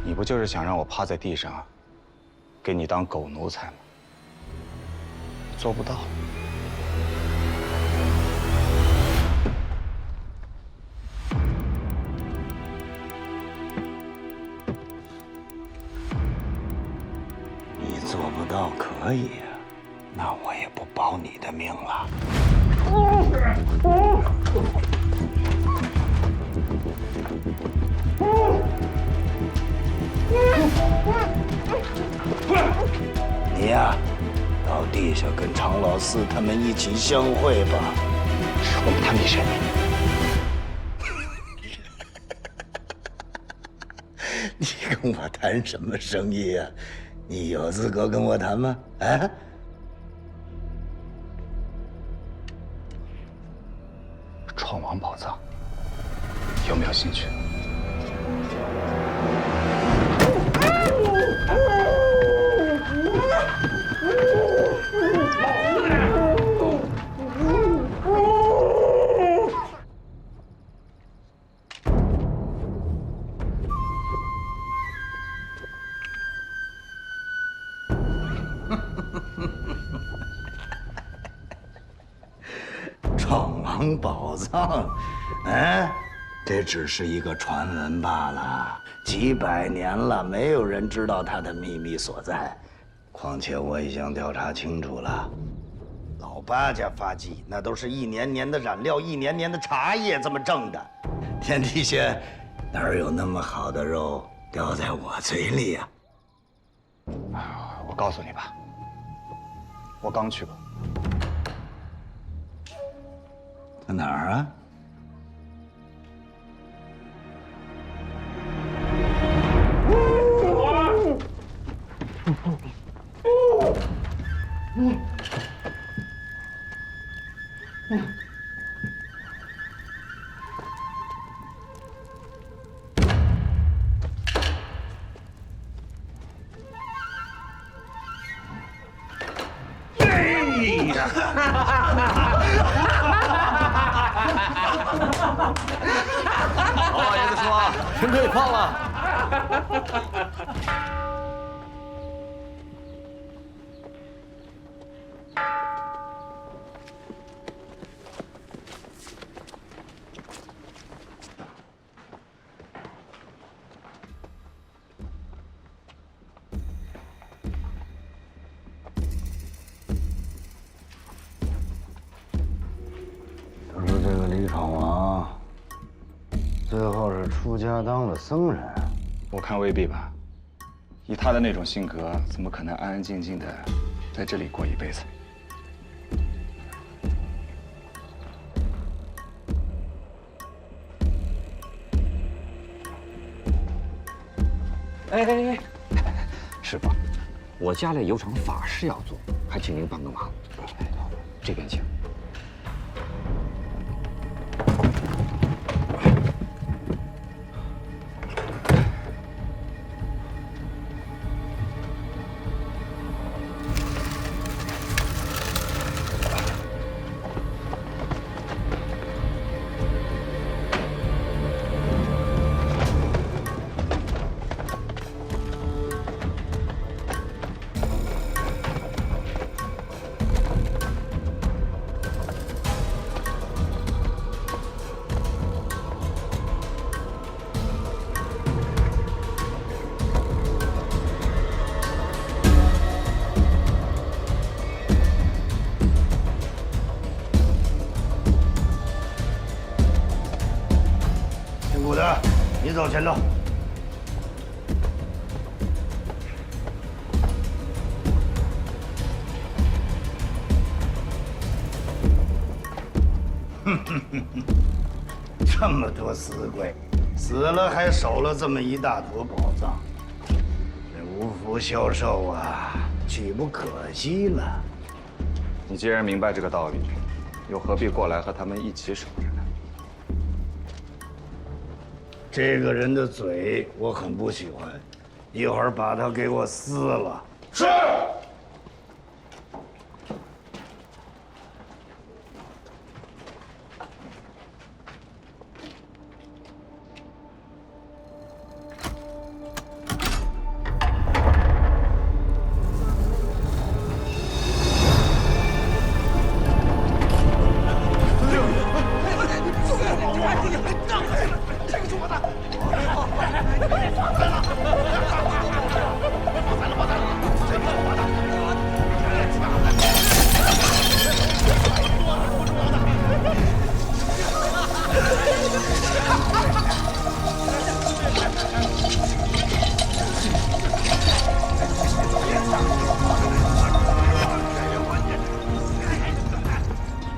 你不就是想让我趴在地上，给你当狗奴才吗？做不到。你做不到可以呀，那我也不保你的命了。你呀，到地下跟常老四他们一起相会吧。我们谈比谁？你跟我谈什么生意呀？你有资格跟我谈吗？啊？闯王宝藏，有没有兴趣？闯王宝藏，这只是一个传闻罢了。几百年了，没有人知道它的秘密所在。况且我已经调查清楚了，老八家发迹那都是一年年的染料，一年年的茶叶这么挣的。天底下哪有那么好的肉掉在我嘴里呀？我告诉你吧，我刚去过。在哪儿啊？老老爷子说，人可以放了。他说这个李闯王最后是出家当了僧人。我看未必吧，以他的那种性格，怎么可能安安静静的在这里过一辈子？哎，师傅，我家里有场法事要做，还请您帮个忙。这边请。姓古的，你走前头。这么多死鬼，死了还守了这么一大坨宝藏，这无福消受啊，岂不可惜了？你既然明白这个道理，又何必过来和他们一起守着呢？这个人的嘴我很不喜欢，一会儿把他给我撕了。是。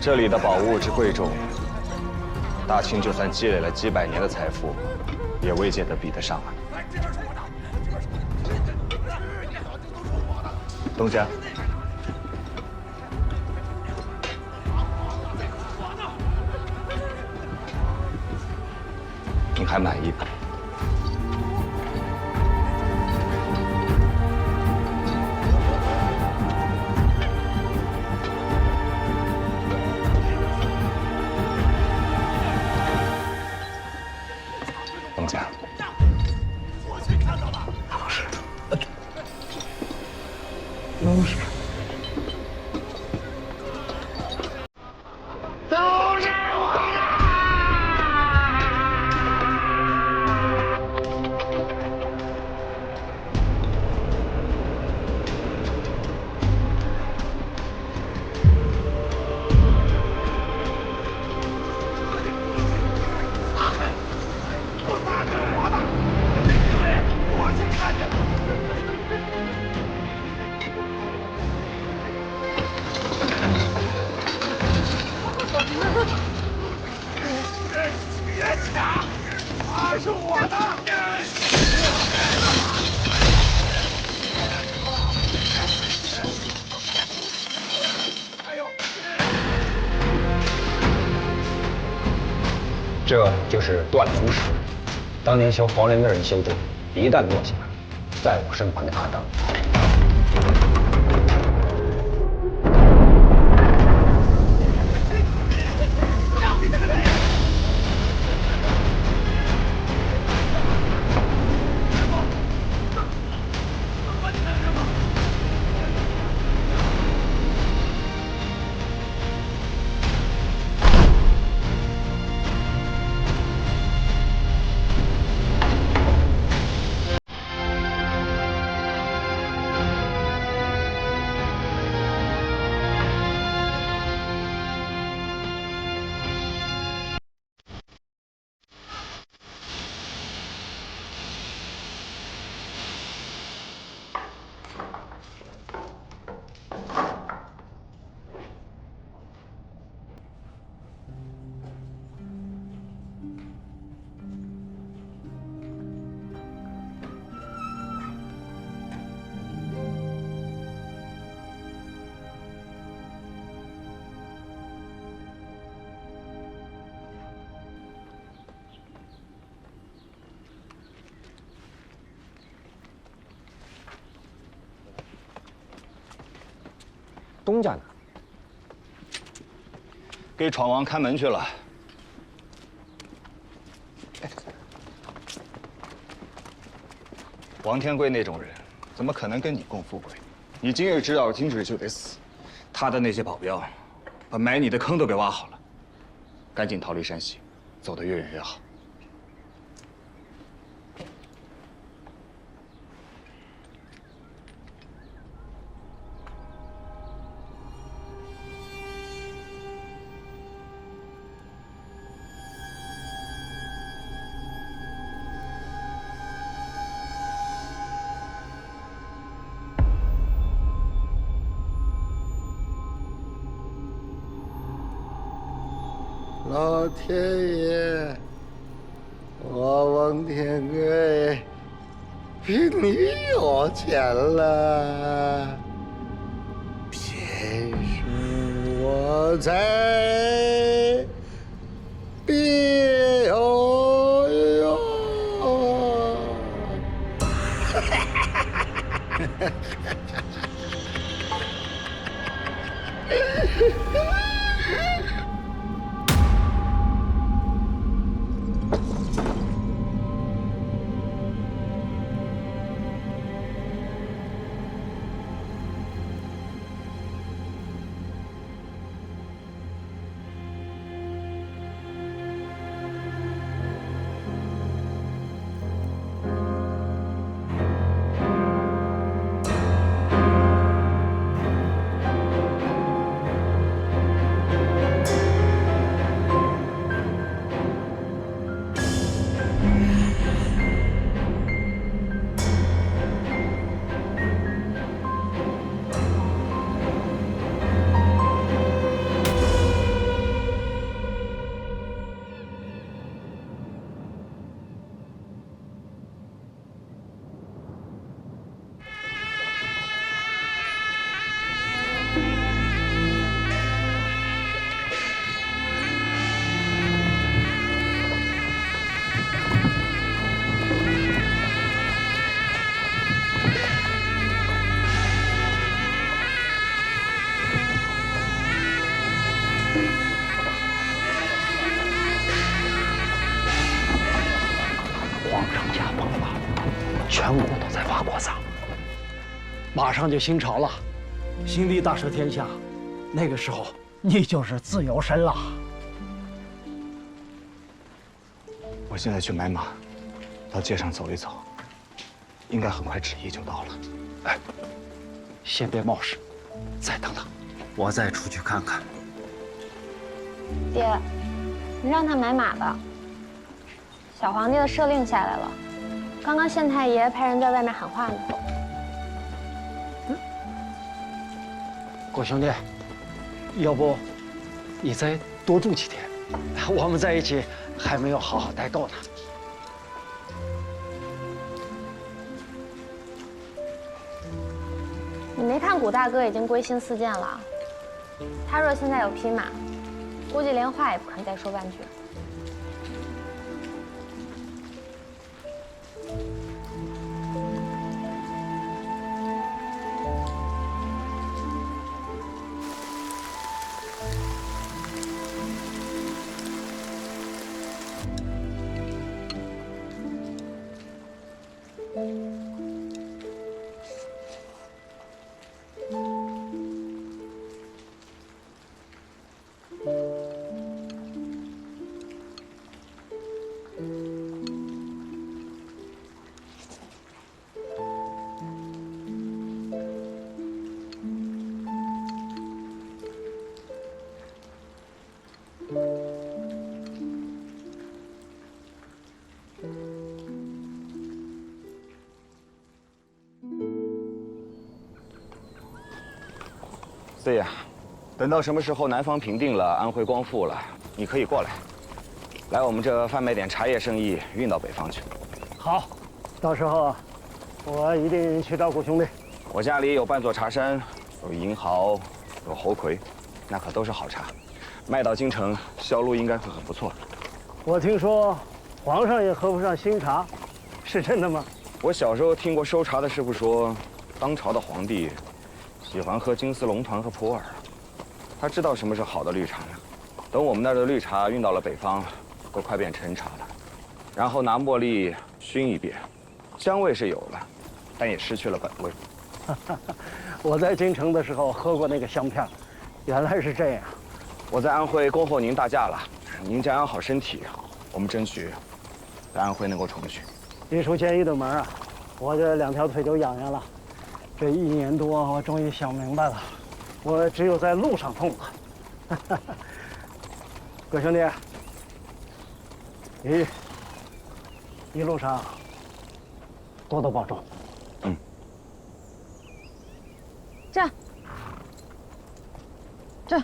这里的宝物之贵重，大清就算积累了几百年的财富，也未见得比得上啊。东家，你还满意吧？东家，老师，老师。这就是断足石，当年修黄连那人修的，一旦落下，再无生还的可能。东家呢？给闯王看门去了。王天贵那种人，怎么可能跟你共富贵？你今日知道今日就得死。他的那些保镖，把埋你的坑都给挖好了。赶紧逃离山西，走得越远越好。老天爷，我王天贵比你有钱了，偏是我在别有用。全国都在挖国丧。马上就新朝了，新帝大赦天下，那个时候你就是自由身了。我现在去买马，到街上走一走，应该很快旨意就到了。哎，先别冒失，再等等，我再出去看看。爹，你让他买马吧。小皇帝的赦令下来了，刚刚县太爷派人在外面喊话呢。郭兄弟，要不你再多住几天？我们在一起还没有好好待够呢。你没看古大哥已经归心似箭了？他若现在有匹马，估计连话也不肯再说半句。四爷，等到什么时候南方平定了，安徽光复了，你可以过来，来我们这贩卖点茶叶生意，运到北方去。好，到时候我一定去照顾兄弟。我家里有半座茶山，有银毫，有猴魁，那可都是好茶，卖到京城，销路应该会很不错。我听说皇上也喝不上新茶，是真的吗？我小时候听过收茶的师傅说，当朝的皇帝喜欢喝金丝龙团和普洱，他知道什么是好的绿茶呢。等我们那儿的绿茶运到了北方，都快变陈茶了，然后拿茉莉熏一遍，香味是有了，但也失去了本味。我在京城的时候喝过那个香片，原来是这样。我在安徽恭候您大驾了，您家养好身体，我们争取在安徽能够重聚。一出监狱的门啊，我这两条腿都痒痒了。这1年多，我终于想明白了，我只有在路上痛快。葛兄弟，一路上多多保重。站，站。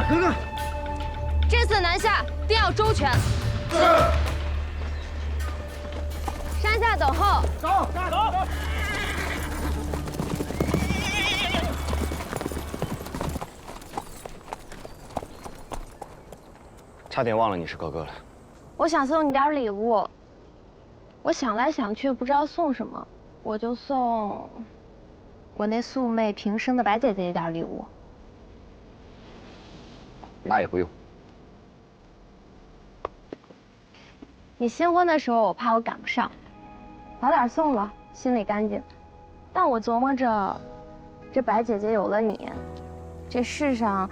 哥，这次南下定要周全。山下等候。走。差点忘了你是哥哥了。我想送你点礼物，我想来想去不知道送什么，我就送我那素昧平生的白姐姐一点礼物。那也不用。你新婚的时候，我怕我赶不上，早点送了，心里干净。但我琢磨着，这白姐姐有了你，这世上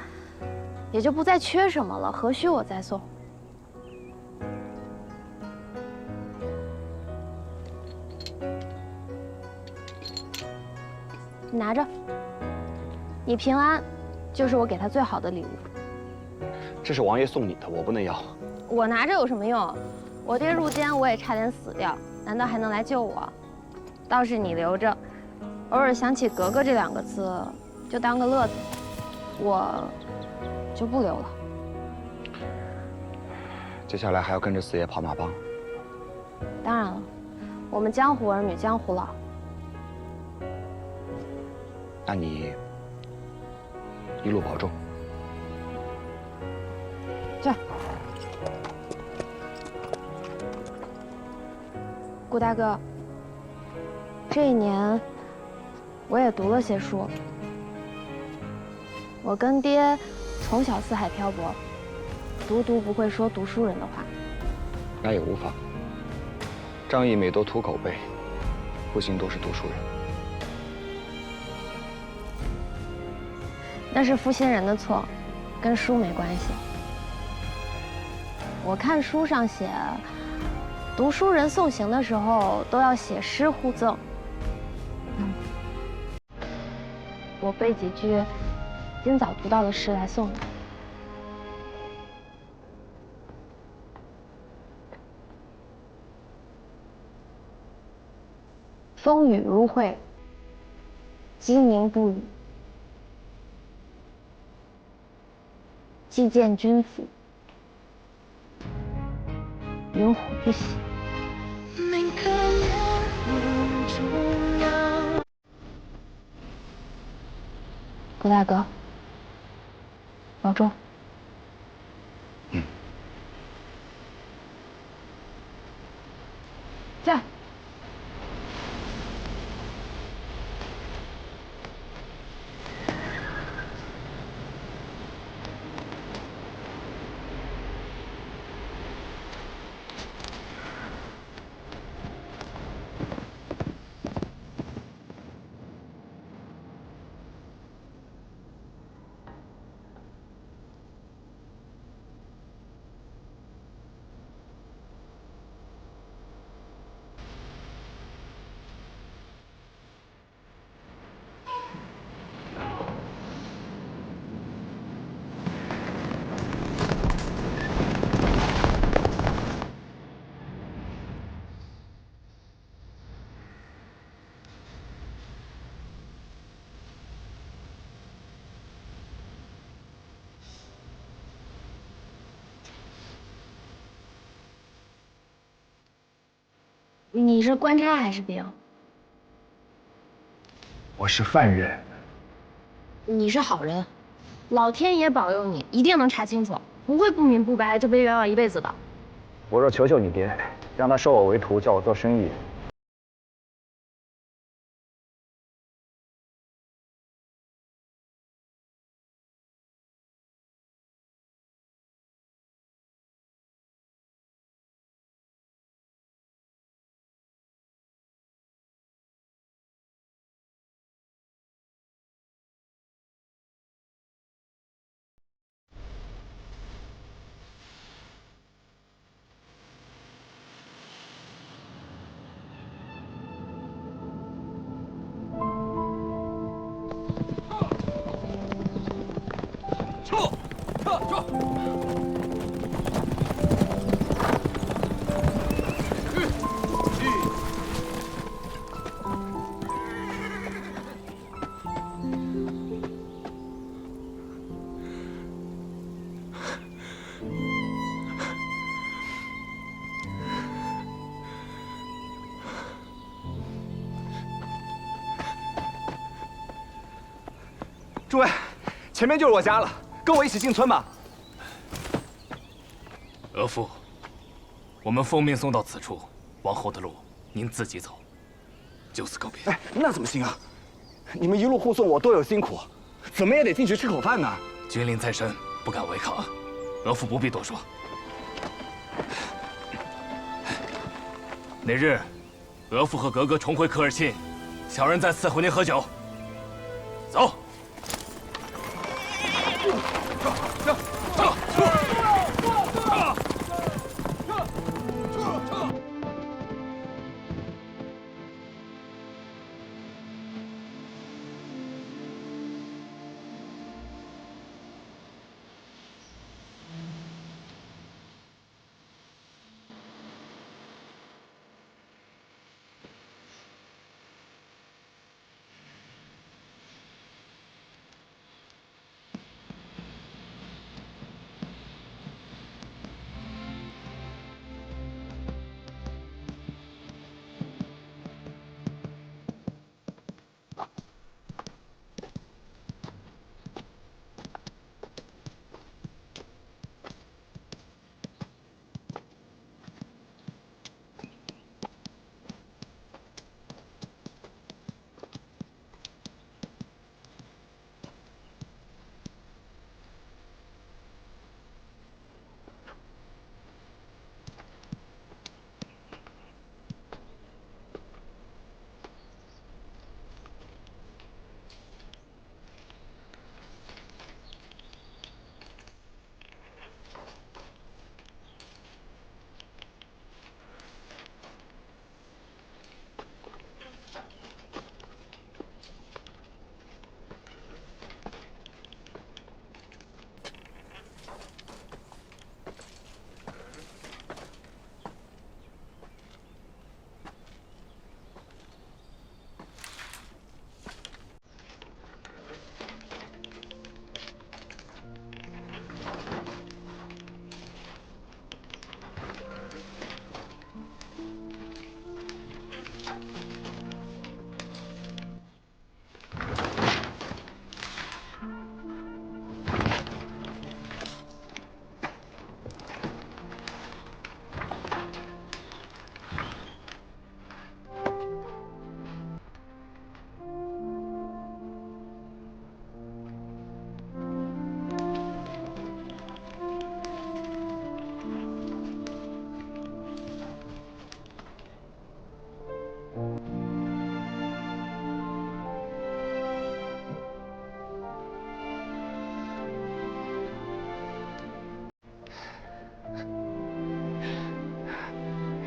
也就不再缺什么了，何须我再送？你拿着，你平安，就是我给她最好的礼物。这是王爷送你的，我不能要。我拿着有什么用？我爹入监，我也差点死掉，难道还能来救我？倒是你留着，偶尔想起格格这2个字，就当个乐子，我就不留了。接下来还要跟着四爷跑马帮。当然了，我们江湖儿女江湖老。那你一路保重。这。顾大哥，这一年我也读了些书。我跟爹从小四海漂泊，独不会说读书人的话。那也无妨。仗义每都图口碑，不幸都是读书人。那是负心人的错，跟书没关系。我看书上写，读书人送行的时候都要写诗互赠。我背几句今早读到的诗来送你。风雨如晦，鸡鸣不语。既见君府，云虎不喜。顾大哥，保重。在。你是官差还是兵？我是犯人。你是好人，老天爷保佑你，一定能查清楚，不会不明不白就被冤枉一辈子的。我若求求你爹，让他收我为徒，叫我做生意。诸位，前面就是我家了，跟我一起进村吧。额父，我们奉命送到此处，往后的路您自己走，就此告别。哎，那怎么行啊？你们一路护送我，多有辛苦，怎么也得进去吃口饭呢。军令在身，不敢违抗，额父不必多说。那日，额父和格格重回科尔沁，小人再伺候您喝酒。走。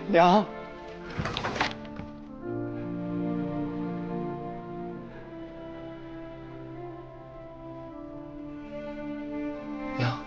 娘。娘。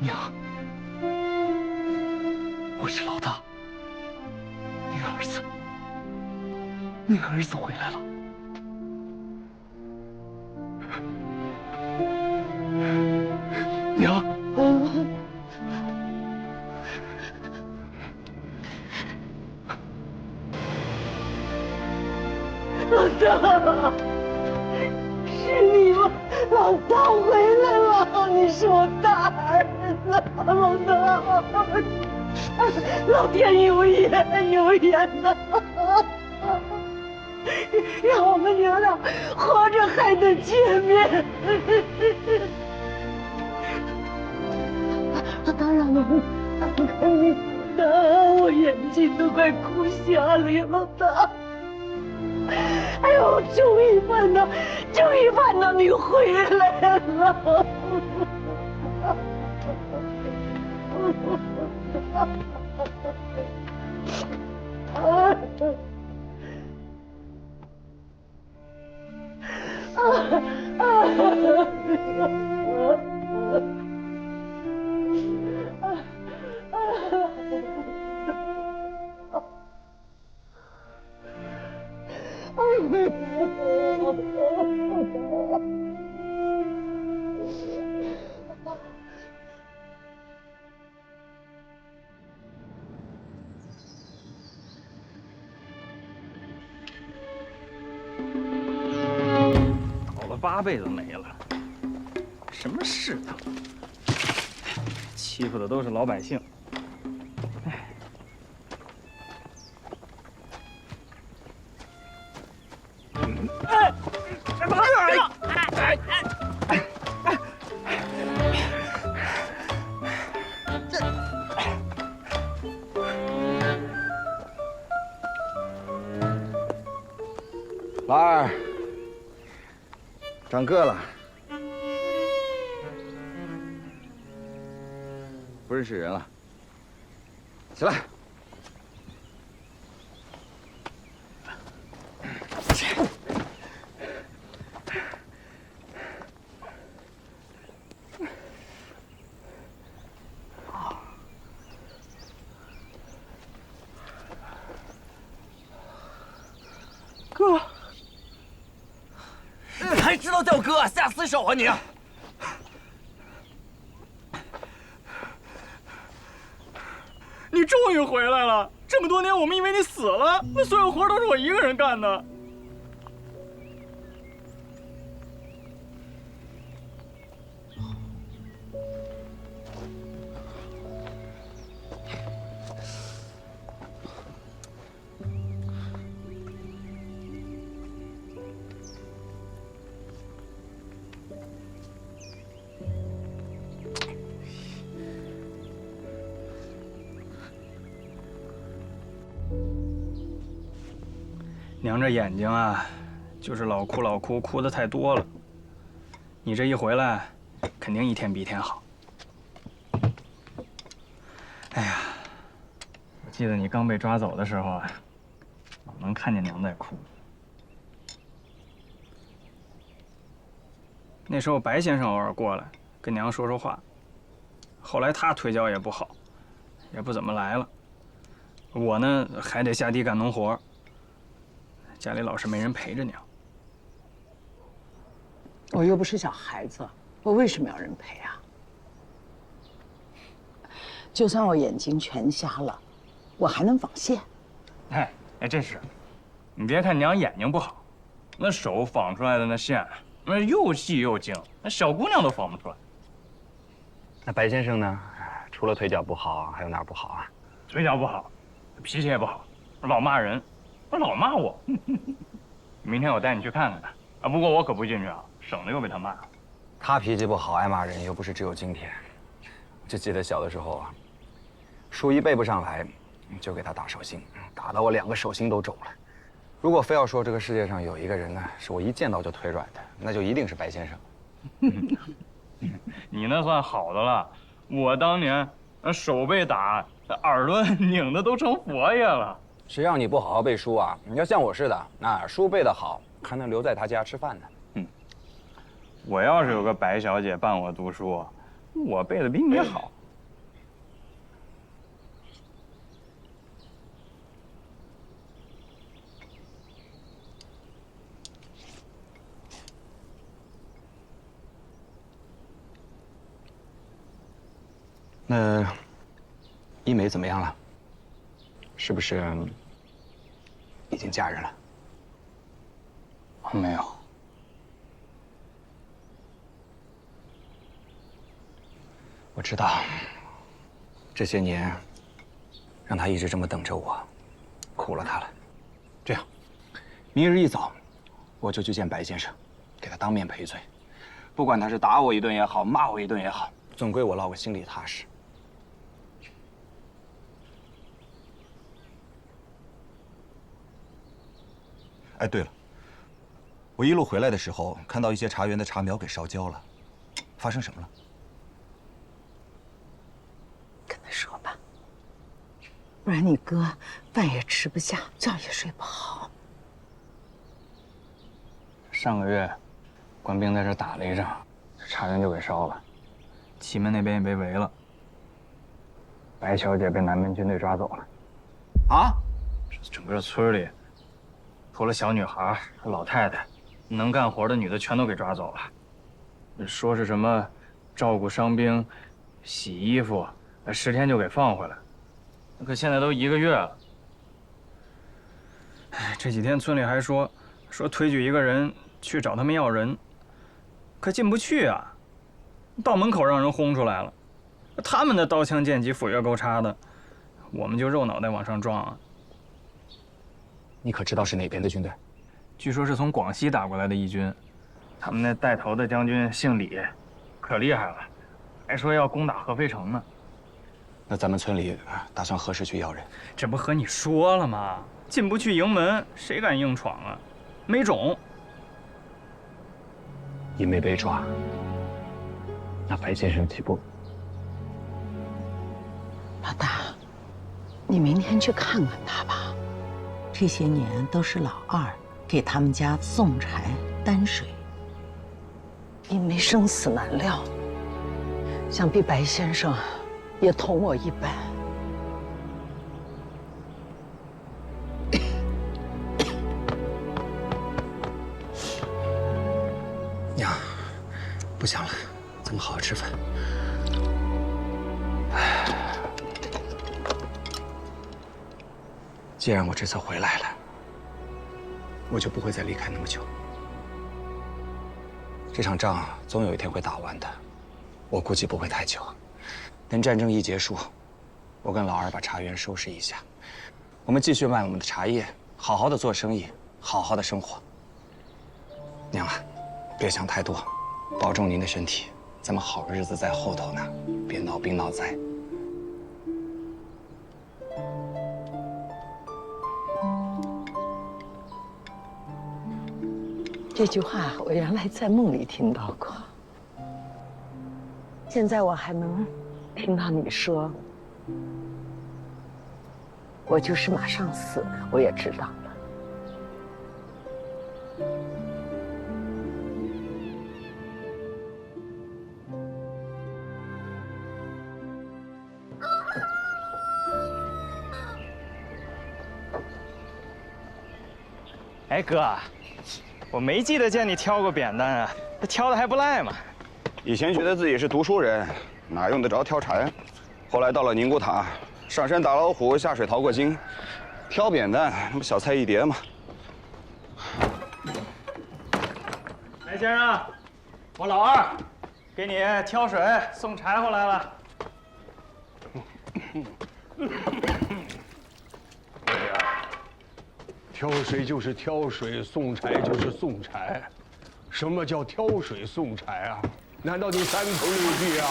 娘，我是老大，你儿子回来了。娘，老大，是你吗？老大回来了，你是我大儿子，老大，老天有眼有眼呐，让我们娘俩活着还能见面。当然了，我眼睛都快哭瞎了呀，老大。哎呦，终于盼到你回来了。倒了8辈子霉了，什么世道？欺负的都是老百姓。老二，长个了，不认识人了，起来。哥。你还知道叫哥，下死手啊你！你终于回来了！这么多年，我们以为你死了，那所有活都是我一个人干的。娘这眼睛啊，就是老哭，哭得太多了。你这一回来，肯定一天比一天好。哎呀，我记得你刚被抓走的时候啊，老能看见娘在哭。那时候白先生偶尔过来跟娘说说话，后来他腿脚也不好，也不怎么来了。我呢，还得下地干农活。家里老是没人陪着娘。我又不是小孩子，我为什么要人陪啊？就算我眼睛全瞎了，我还能纺线。哎，这是，你别看娘眼睛不好，那手纺出来的那线，那又细又精，那小姑娘都纺不出来。那白先生呢？除了腿脚不好，还有哪儿不好啊？腿脚不好，脾气也不好，老骂人。老骂我，明天我带你去看看他啊！不过我可不进去啊，省得又被他骂。他脾气不好，爱骂人，又不是只有今天。就记得小的时候啊，书一背不上来，就给他打手心，打得我2个手心都肿了。如果非要说这个世界上有一个人呢，是我一见到就腿软的，那就一定是白先生。你那算好的了，我当年手被打，耳朵拧的都成佛爷了。谁让你不好好背书啊？你要像我似的，书背得好，还能留在他家吃饭呢。我要是有个白小姐伴我读书，我背的比你好。那一梅怎么样了？是不是已经嫁人了？没有。我知道，这些年让她一直这么等着我，苦了她了。这样，明日一早我就去见白先生，给他当面赔罪。不管他是打我一顿也好，骂我一顿也好，总归我落个心里踏实。哎，对了，我一路回来的时候，看到一些茶园的茶苗给烧焦了，发生什么了？跟他说吧，不然你哥饭也吃不下，觉也睡不好。上个月，官兵在这打了一仗，茶园就给烧了，祁门那边也被围了。白小姐被南门军队抓走了。啊！整个村里，除了小女孩、老太太，能干活的女的全都给抓走了。说是什么照顾伤兵、洗衣服，10天就给放回来。可现在都1个月了。哎，这几天村里还说推举一个人去找他们要人，可进不去啊，到门口让人轰出来了。他们的刀枪剑戟斧钺钩叉的，我们就肉脑袋往上撞啊。你可知道是哪边的军队？据说是从广西打过来的义军，他们那带头的将军姓李，可厉害了，还说要攻打合肥城呢。那咱们村里打算何时去要人？这不和你说了吗？进不去营门，谁敢硬闯啊？没种。一梅被抓，那白先生岂不？老大，你明天去看看他吧。这些年都是老二给他们家送柴担水，因为生死难料，想必白先生也同我一般。娘，不想了，咱们好好吃饭。既然我这次回来了，我就不会再离开那么久。这场仗总有一天会打完的，我估计不会太久。等战争一结束，我跟老二把茶园收拾一下，我们继续卖我们的茶叶，好好的做生意，好好的生活。娘啊，别想太多，保重您的身体，咱们好日子在后头呢，别闹兵闹灾。这句话我原来在梦里听到过，现在我还能听到你说，我就是马上死，我也知道了。哎哥，我没记得见你挑过扁担啊，这挑的还不赖嘛。以前觉得自己是读书人，哪用得着挑柴？后来到了宁古塔，上山打老虎，下水淘过金，挑扁担那不小菜一碟吗？白先生，我老二给你挑水送柴火来了。挑水就是挑水，送柴就是送柴。什么叫挑水送柴啊？难道你三头六臂啊？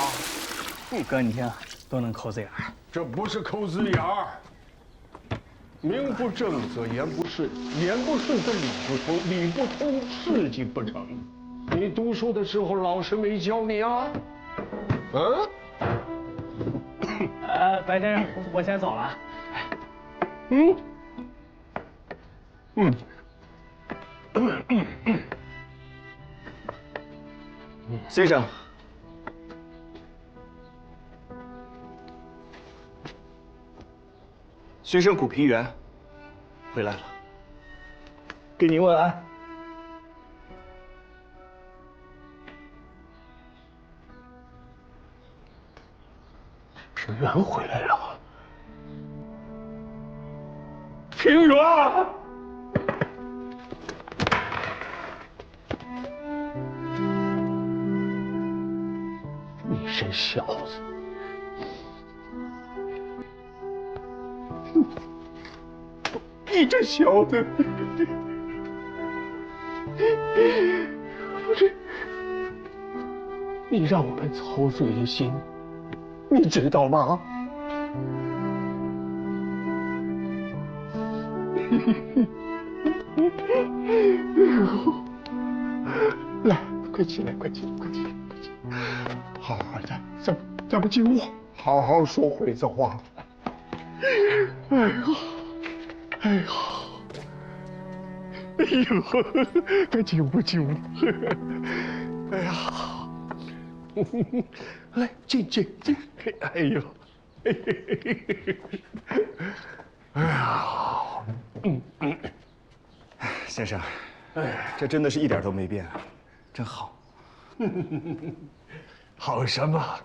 哥，你听，都能抠字眼儿。这不是抠字眼儿。名不正则言不顺，言不顺则理不通，理不通事情不成。你读书的时候老师没教你啊？白先生，我先走了。先生，学生古平原回来了，给您问安。平原回来了，平原。你这小子，你这小子，你让我们操碎了心，你知道吗？来，快起来，快起来，快起来，快起来！好好的，咱们进屋，好好说会子话。哎呀，哎呀，哎呦，快进屋，进屋！哎呀，来，进。哎呦，哎呀，先生，这真的是一点都没变啊，真好。好什么？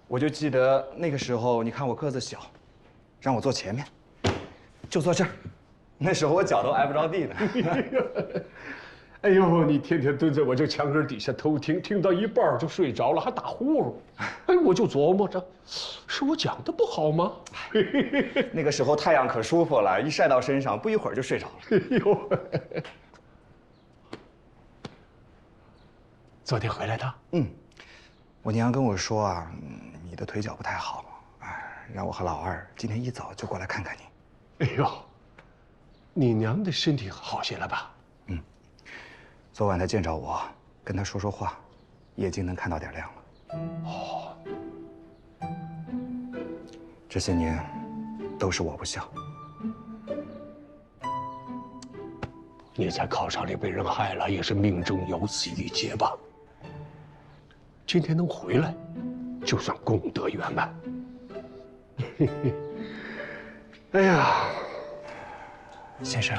我就记得那个时候，你看我个子小，让我坐前面，就坐这儿。那时候我脚都挨不着地呢。哎呦，你天天蹲在我这墙根底下偷听，听到一半就睡着了，还打呼噜。哎，我就琢磨着，是我讲的不好吗？那个时候太阳可舒服了，一晒到身上，不一会儿就睡着了。哎呦，昨天回来的？我娘跟我说啊，你的腿脚不太好，让我和老二今天一早就过来看看你。哎呦，你娘的身体好些了吧？昨晚她见着我，跟她说说话，眼睛能看到点亮了。哦，这些年都是我不孝。你在考场里被人害了，也是命中有此一劫吧？今天能回来，就算功德圆满。哎呀，先生，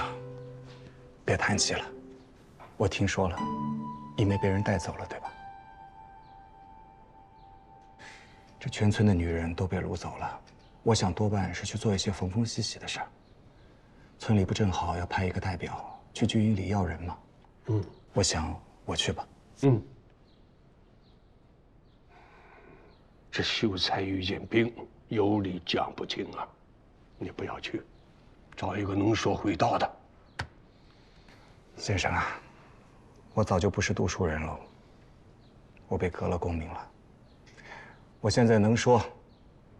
别叹气了。我听说了，一梅被人带走了，对吧？这全村的女人都被掳走了，我想多半是去做一些缝缝洗洗的事儿。村里不正好要派一个代表去军营里要人吗？我想我去吧。这秀才遇见兵，有理讲不清啊！你不要去，找一个能说会道的。先生啊，我早就不是读书人了，我被革了功名了。我现在能说，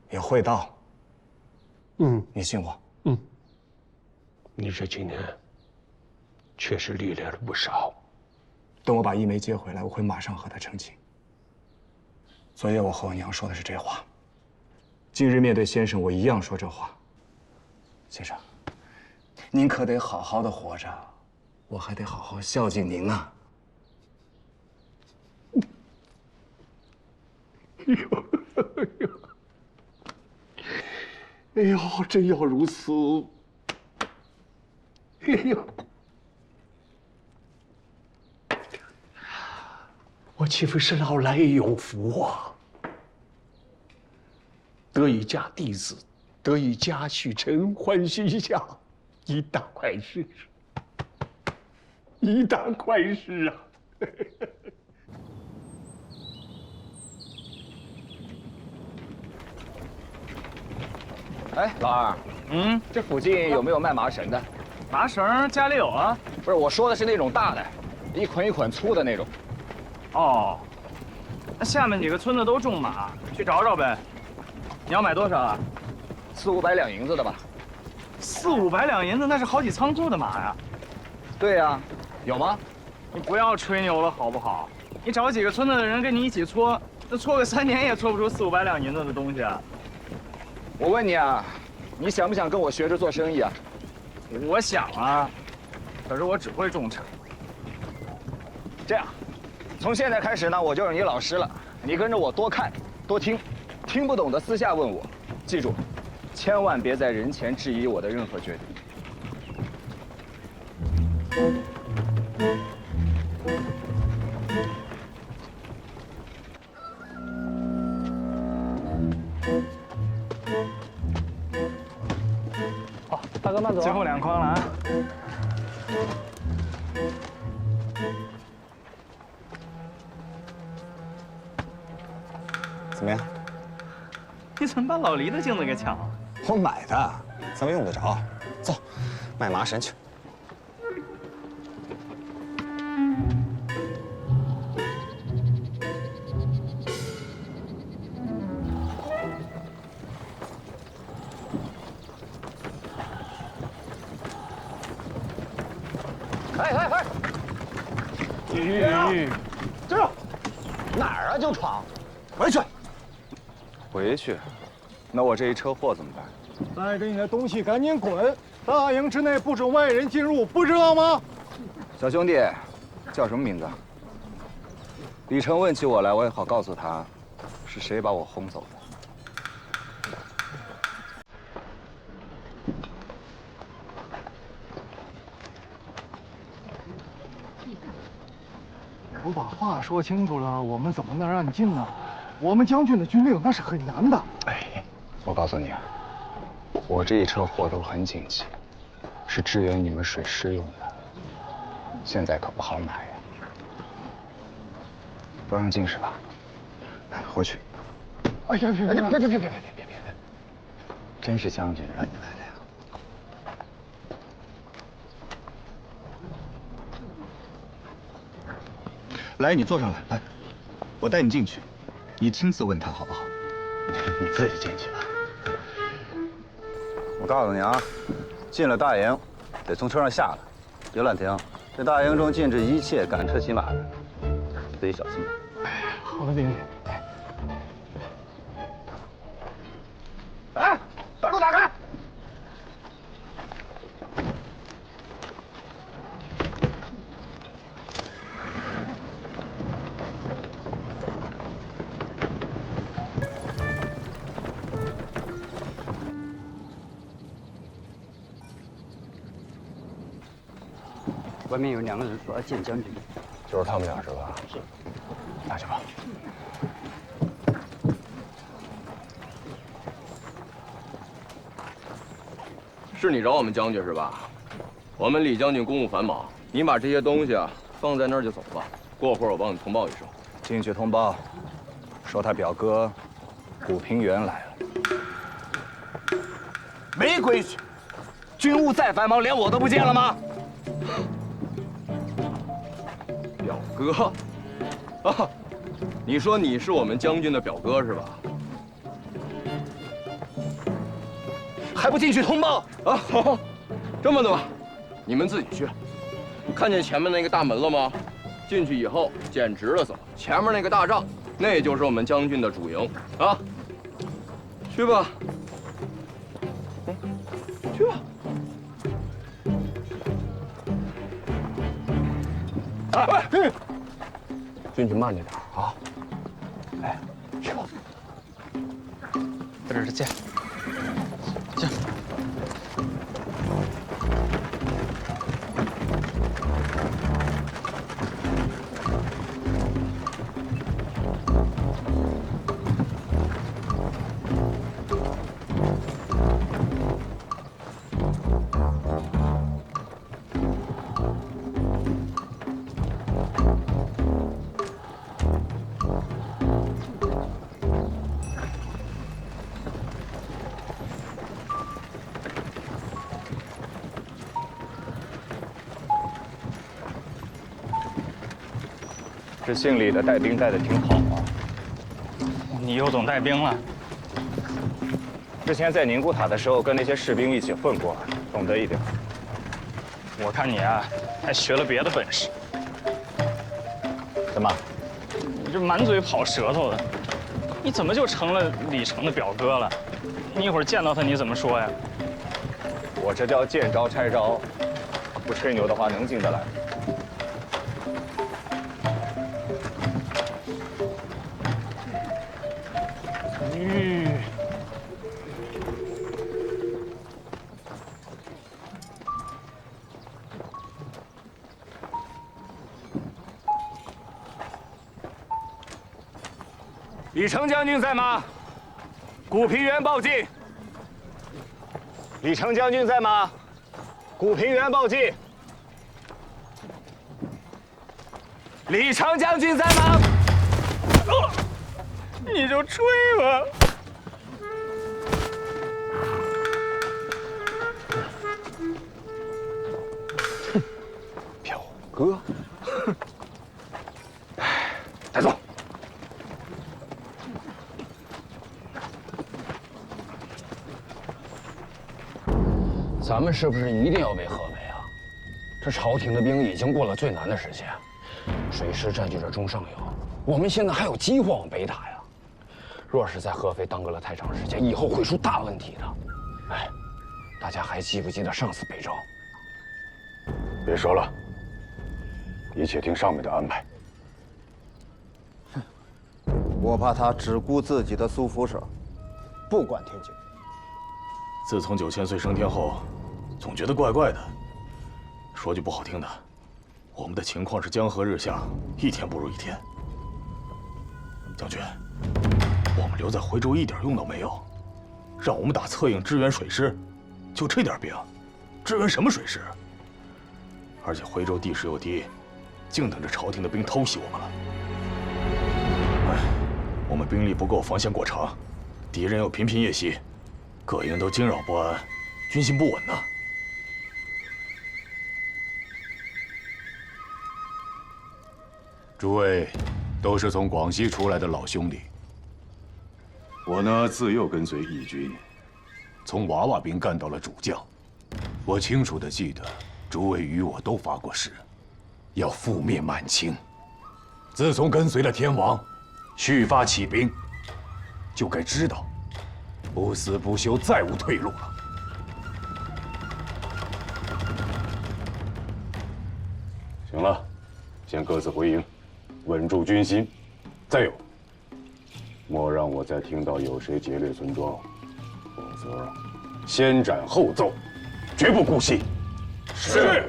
也会道。你信我？你这几年确实历练了不少。等我把一梅接回来，我会马上和她成亲。昨夜我和我娘说的是这话，今日面对先生，我一样说这话。先生，您可得好好的活着，我还得好好孝敬您啊。哎呦，真要如此！哎呦，我岂非是老来有福啊？得以嫁弟子，得以嫁许臣，欢喜一下，一大快事，一大快事啊！哎，老二，这附近有没有卖麻绳的？麻绳家里有啊。不是，我说的是那种大的，一捆一捆粗的那种。哦，那下面几个村子都种马，去找找呗。你要买多少啊？400、500两银子的吧。400、500两银子，那是好几仓库的马呀。对呀，有吗？你不要吹牛了好不好？你找几个村子的人跟你一起搓，那搓个3年也搓不出4、500两银子的东西啊。我问你啊，你想不想跟我学着做生意啊？我想啊，可是我只会种茶。这样，从现在开始呢，我就是你老师了。你跟着我多看多听，听不懂的私下问我。记住，千万别在人前质疑我的任何决定。好，大哥慢走。最后2筐了啊。怎么样？你怎么把老黎的镜子给抢了？我买的，咱们用得着。走，卖麻绳去。哎！站住！哪儿啊？就闯！回去！回去？那我这一车货怎么办？带着你的东西赶紧滚！大营之内不准外人进入，不知道吗？小兄弟，叫什么名字？李成问起我来，我也好告诉他，是谁把我轰走的。我把话说清楚了，我们怎么能让你进呢？我们将军的军令那是很严的。哎，我告诉你啊，我这一车货都很紧急，是支援你们水师用的，现在可不好买呀。不让进是吧？回去。哎呀，别！真是将军让你来的呀。来，你坐上来，来，我带你进去，你亲自问他好不好？你自己进去吧。我告诉你啊，进了大营，得从车上下来，别乱停。这大营中禁止一切赶车骑马的，自己小心点。好的，兵。哎，把路打开！外面有2个人说要见将军，就是他们俩是吧？是，那去吧。是你找我们将军是吧？我们李将军公务繁忙，你把这些东西啊放在那儿就走吧。过会儿我帮你通报一声。进去通报，说他表哥古平原来了。没规矩，军务再繁忙，连我都不见了吗？表哥，啊，你说你是我们将军的表哥是吧？还不进去通报啊？好，这么的吧，你们自己去。看见前面那个大门了吗？进去以后简直了走，前面那个大帐，那就是我们将军的主营啊。去吧，去吧。哎，进去慢着点啊！哎，去吧。在这儿见。见。这姓李的带兵带的挺好啊。你又懂带兵了？之前在宁古塔的时候，跟那些士兵一起混过，懂得一点。我看你啊，还学了别的本事。怎么？你这满嘴跑舌头的，你怎么就成了李成的表哥了？你一会儿见到他，你怎么说呀？我这叫见招拆招，不吹牛的话能进得来。李成将军在吗？古平原报进。李成将军在吗？古平原报进。李成将军在吗？你就吹吧。表哥，带走。咱们是不是一定要被合围啊？这朝廷的兵已经过了最难的时期，水师占据着中上游，我们现在还有机会往北打呀。若是在合肥耽搁了太长时间，以后会出大问题的。哎，大家还记不记得上次北征？别说了，一切听上面的安排。我怕他只顾自己的苏福社，不管天津。自从9000岁升天后，总觉得怪怪的。说句不好听的，我们的情况是江河日下，一天不如一天。将军，我们留在徽州一点用都没有，让我们打策应支援水师，就这点兵，支援什么水师？而且徽州地势又低，净等着朝廷的兵偷袭我们了。哎，我们兵力不够，防线过长，敌人又频频夜袭，各营都惊扰不安，军心不稳呐。诸位都是从广西出来的老兄弟，我呢自幼跟随义军，从娃娃兵干到了主将。我清楚地记得，诸位与我都发过誓，要覆灭满清。自从跟随了天王，续发起兵，就该知道，不死不休，再无退路了。行了，先各自回营，稳住军心。再有，莫让我再听到有谁劫掠村庄，否则先斩后奏，绝不姑息。是。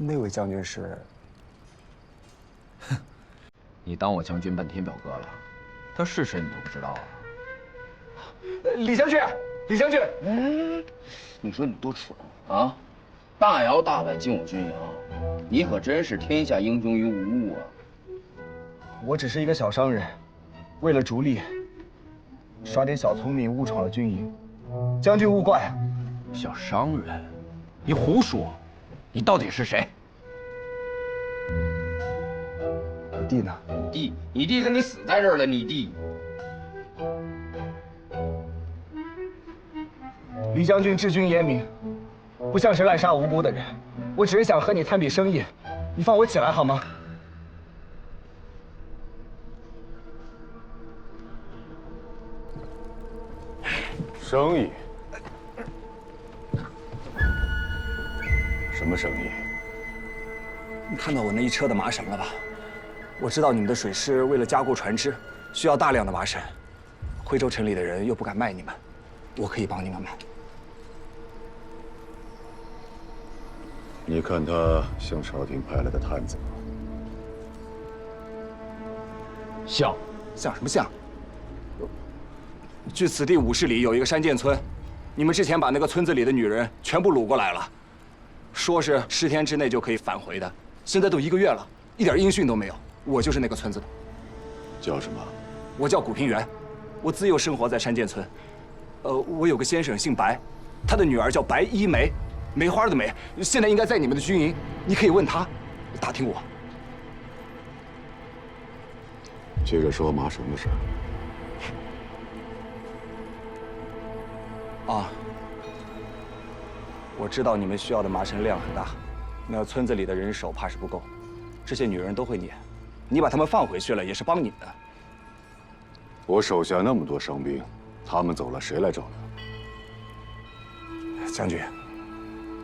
那位将军是？你当我将军半天表哥了？他是谁你都不知道啊？李将军，李将军，你说你多蠢啊！大摇大摆进我军营，你可真是天下英雄于无物啊！我只是一个小商人，为了逐利，耍点小聪明，误闯了军营。将军勿怪啊！小商人，你胡说！你到底是谁？你弟呢？你弟跟你死在这儿了，你弟。李将军治军严明，不像是滥杀无辜的人。我只是想和你谈笔生意，你放我起来好吗？生意？什么生意？你看到我那一车的麻绳了吧？我知道你们的水师为了加固船只，需要大量的麻绳。徽州城里的人又不敢卖你们，我可以帮你们买。你看他像朝廷派来的探子吗？像什么像？距此地50里有一个山涧村，你们之前把那个村子里的女人全部掳过来了，说是10天之内就可以返回的，现在都1个月了，一点音讯都没有。我就是那个村子的。叫什么？我叫古平原，我自幼生活在山涧村。我有个先生姓白，他的女儿叫白一梅，梅花的梅，现在应该在你们的军营，你可以问他，打听我。接着说麻绳的事。啊，我知道你们需要的麻绳量很大，那村子里的人手怕是不够，这些女人都会捻，你把她们放回去了也是帮你们的。我手下那么多伤兵，他们走了谁来照料？将军，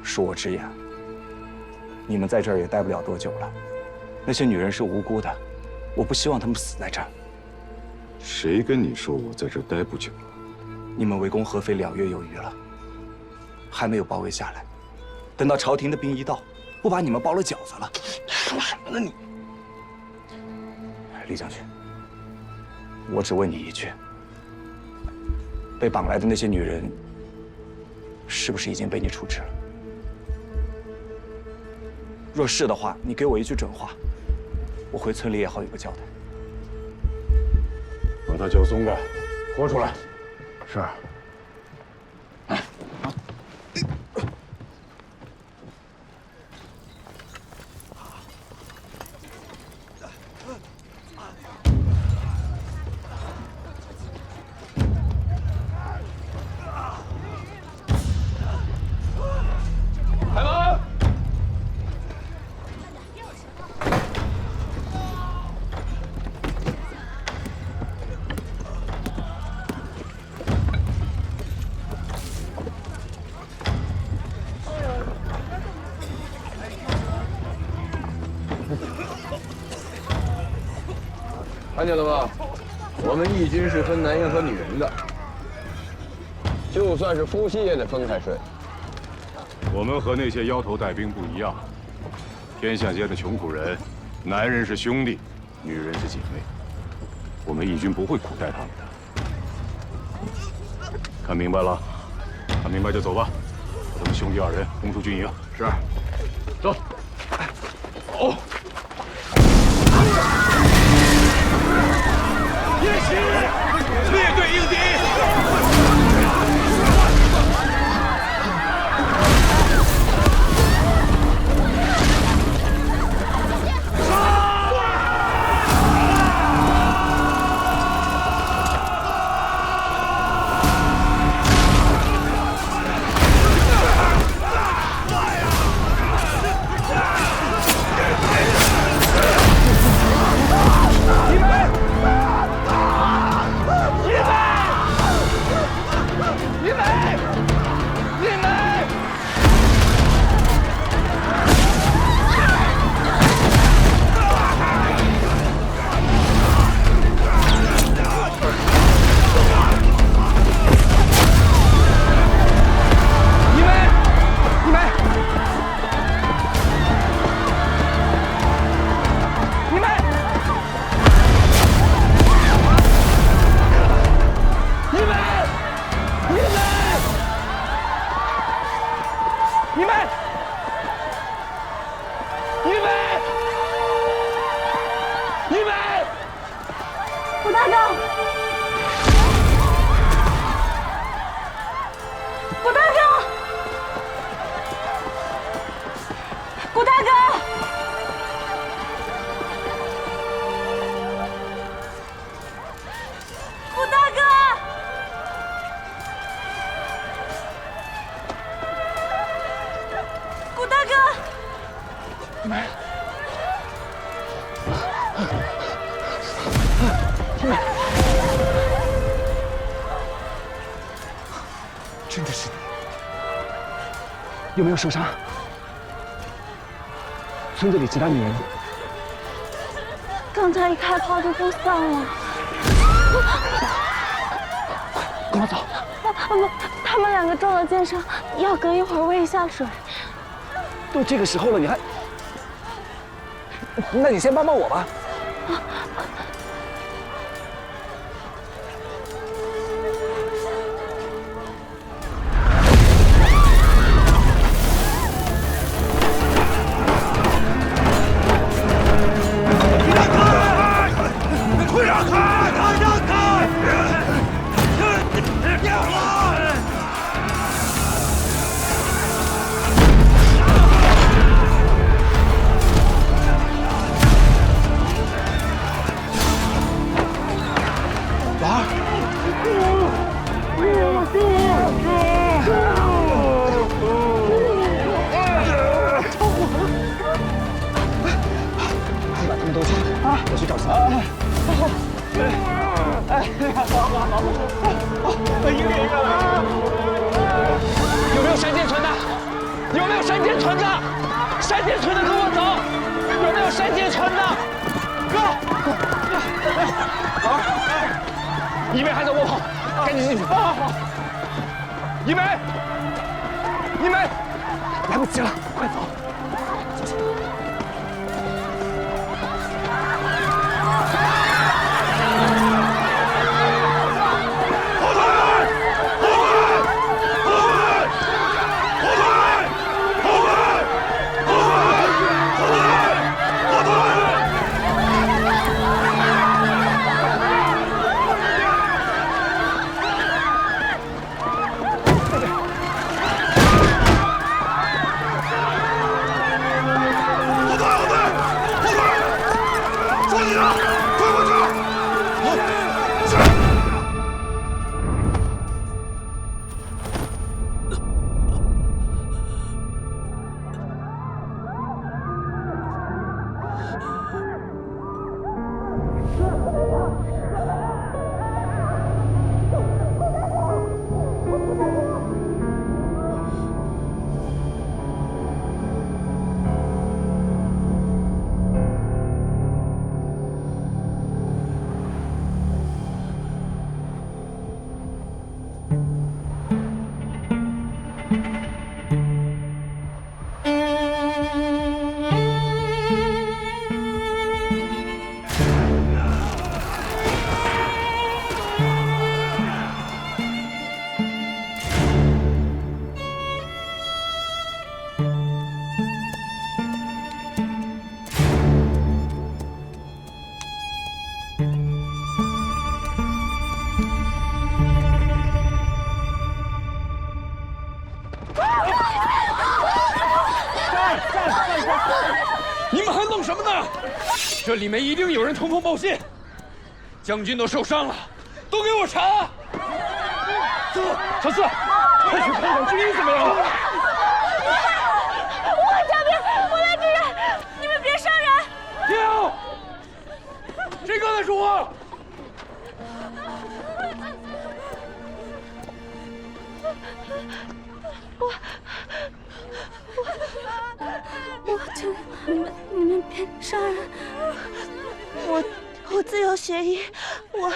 恕我直言，你们在这儿也待不了多久了，那些女人是无辜的，我不希望她们死在这儿。谁跟你说我在这儿待不久了？你们围攻合肥2月有余了，还没有包围下来。等到朝廷的兵一到，不把你们包了饺子了。说什么呢你？李将军，我只问你一句：被绑来的那些女人，是不是已经被你处置了？若是的话，你给我一句准话，我回村里也好有个交代。把他脚松开，拖出来。是。开门！看见了吧？我们义军是分男人和女人的，就算是夫妻也得分开睡。我们和那些腰头带兵不一样，天下间的穷苦人，男人是兄弟，女人是姐妹，我们义军不会苦待他们的。看明白了？看明白就走吧，把他们兄弟2人轰出军营。是。走。走。夜袭，列队应敌。真的是你，有没有受伤？村子里其他女人，刚才一开炮就都散了。跟我走。他们2个中了箭伤，要隔一会儿喂下水。都这个时候了，你还……那你先帮帮我吧。李大哥！有没有山涧村的？有没有山涧村的？山涧村的跟我走！有没有山涧村的？哥，一梅还在卧棚，赶紧进去。好。一梅，来不及了，快走！你们还弄什么呢？这里面一定有人通风报信，将军都受伤了，都给我查！走，小四，快去看看军医怎么样了。我张兵，我来支援，你们别伤人。停！谁刚才说话？你们别伤人，我自由协议，我。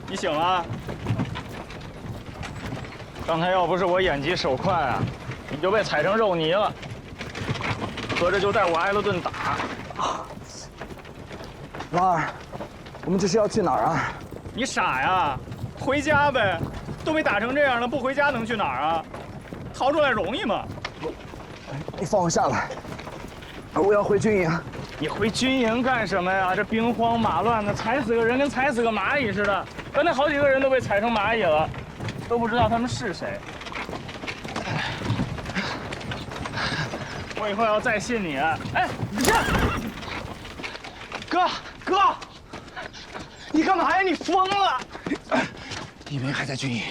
你醒了？刚才要不是我眼疾手快啊，你就被踩成肉泥了。合着就带我挨了顿打。老二，我们这是要去哪儿啊？你傻呀？回家呗！都被打成这样了，不回家能去哪儿啊？逃出来容易吗？你放我下来，我要回军营。你回军营干什么呀？这兵荒马乱的，踩死个人跟踩死个蚂蚁似的。刚才好几个人都被踩成蚂蚁了，都不知道他们是谁。我以后要再信你，哎，你这，哥，你干嘛呀？你疯了！一梅还在军营，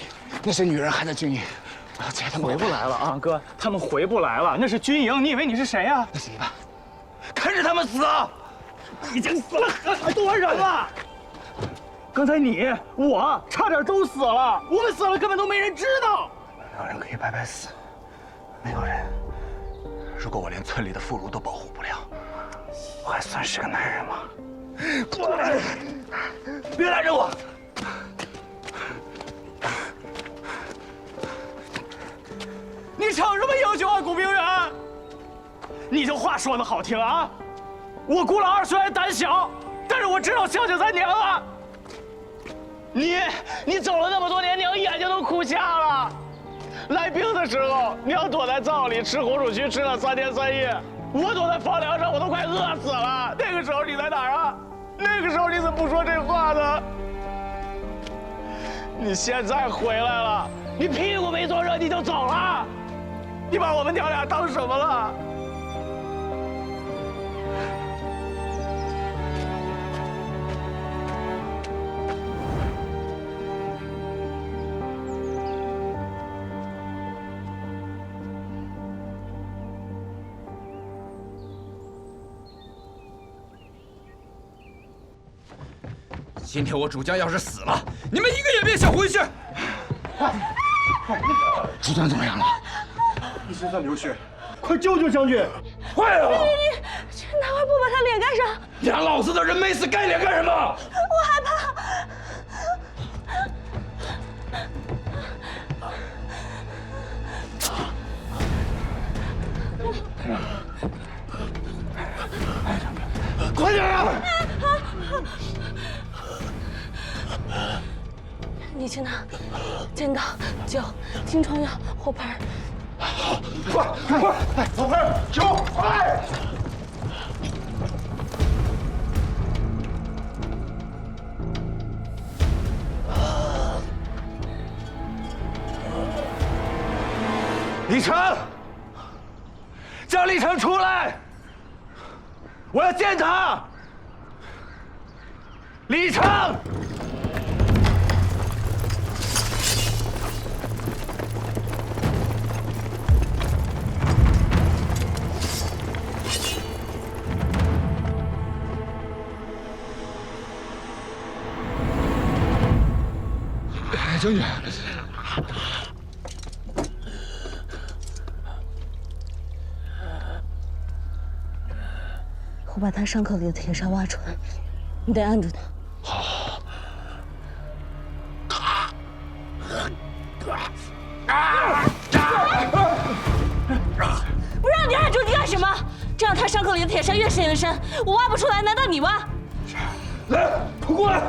那些女人还在军营，我要接他们回不来了啊，哥，他们回不来了，那是军营，你以为你是谁呀？那怎么办？看着他们死！已经死了很多人了。刚才你我差点都死了，我们死了根本都没人知道。没有人可以白白死，没有人。如果我连村里的妇孺都保护不了，我还算是个男人吗？过来！别拦着我！你逞什么英雄啊，古冰原？你这话说的好听啊！我顾老二虽然胆小，但是我知道孝敬咱娘啊。你走了那么多年，娘眼睛都哭瞎了。来兵的时候，娘躲在灶里吃红薯须，吃了3天3夜。我躲在房梁上，我都快饿死了。那个时候你在哪儿啊？那个时候你怎么不说这话呢？你现在回来了，你屁股没坐热你就走了，你把我们娘俩当什么了？今天我主将要是死了，你们一个也别想回去。主将怎么样了？一身在流血，快救救将军！快啊！你拿块布把他脸盖上。俩老子的人没死，盖脸干什么？我害怕。快点啊！你去拿剪刀、酒、金疮药、火盆。快！哎，火盆、酒，快！李成，叫李成出来！我要见他。李成，将军。我把他伤口里的铁砂挖出来，你得按住他。好。不让你按住，你干什么？这样他伤口里的铁砂越陷越深，我挖不出来，难道你挖？来，快过来！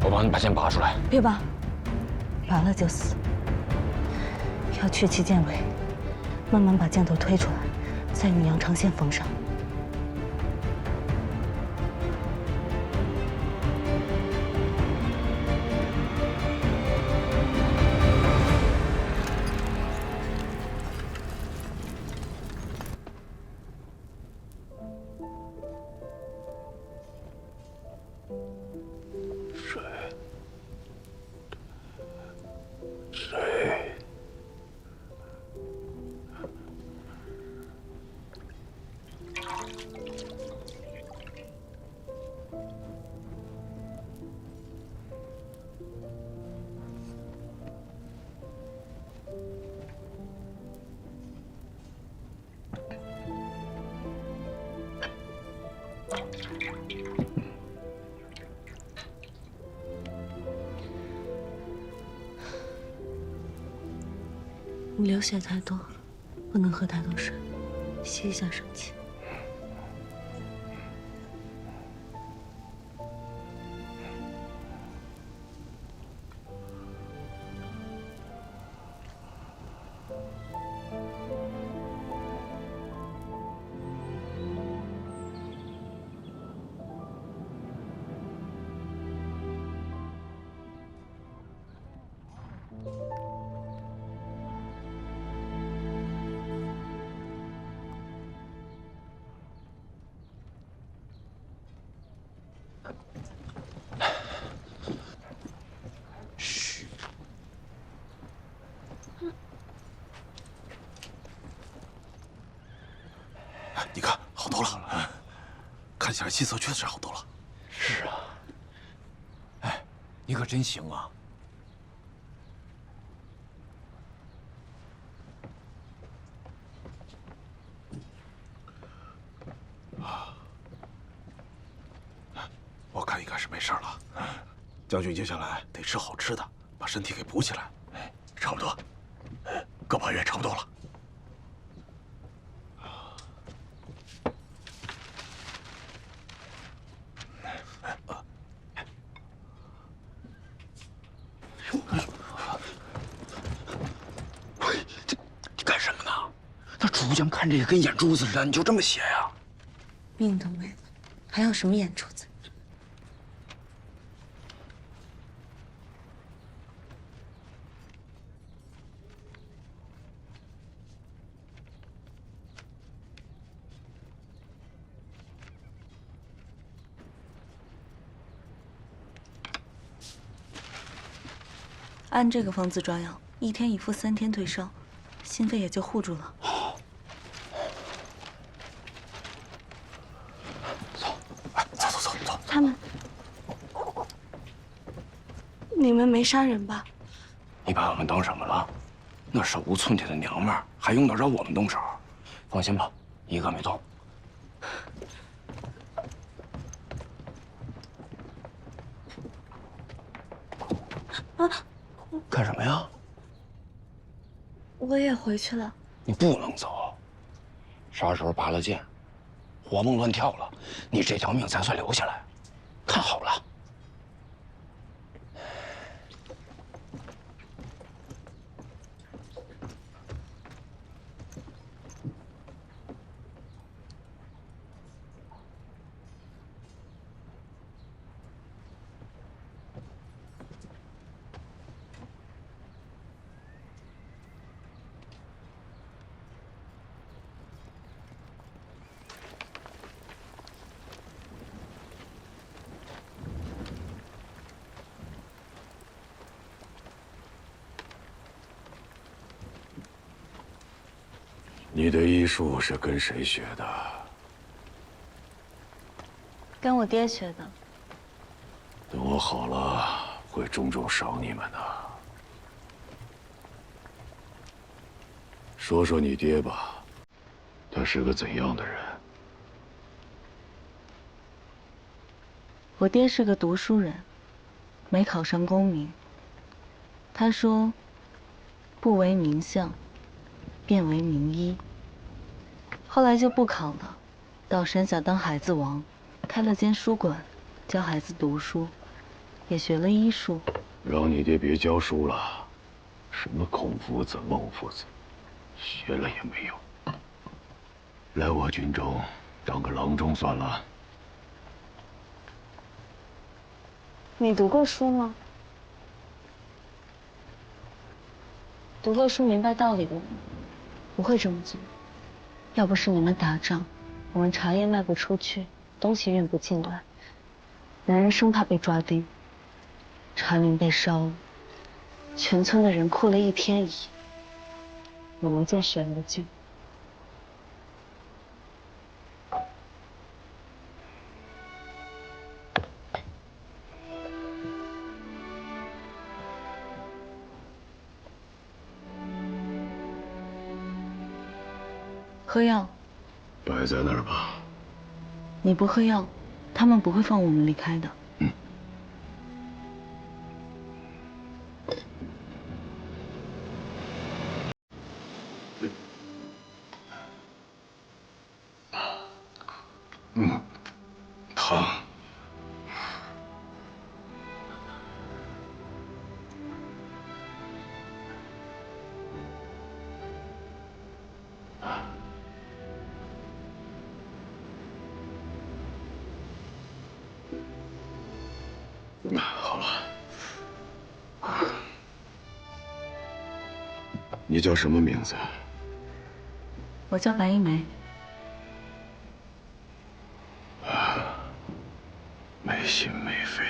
我帮你把剑拔出来。别拔，拔了就死。要去其剑尾，慢慢把箭头推出来，再用羊肠线缝上。你流血太多，不能喝太多水，吸一下生气。你看，好多了，看起来气色确实好多了。是啊，哎，你可真行啊！我看应该是没事了。将军接下来得吃好吃的，把身体给补起来。差不多，各把月差不多了。书匠看这个跟眼珠子似的，你就这么写呀？命都没了，还有什么眼珠子？按这个方子抓药，1天一副，3天退烧，心肺也就护住了。走。他们，你们没杀人吧？你把我们当什么了？那手无寸铁的娘们儿，还用得着我们动手？放心吧，一个没动。啊！干什么呀？我也回去了。你不能走，啥时候拔了剑，活蹦乱跳了，你这条命才算留下来。看好了。你的医术是跟谁学的？跟我爹学的。等我好了，会重重赏你们的。说说你爹吧，他是个怎样的人？我爹是个读书人，没考上功名。他说：“不为名相，便为名医。”后来就不考了，到山下当孩子王，开了间书馆，教孩子读书，也学了医术。让你爹别教书了，什么孔夫子、孟夫子，学了也没用。来我军中当个郎中算了。你读过书吗？读过书明白道理的人不会这么做。要不是你们打仗，我们茶叶卖不出去，东西运不进来，男人生怕被抓丁，茶园被烧了，全村的人哭了1天1夜，我没见谁来救。喝药，摆在那儿吧。你不喝药，他们不会放我们离开的。疼。好了，你叫什么名字？我叫白一梅。没心没肺。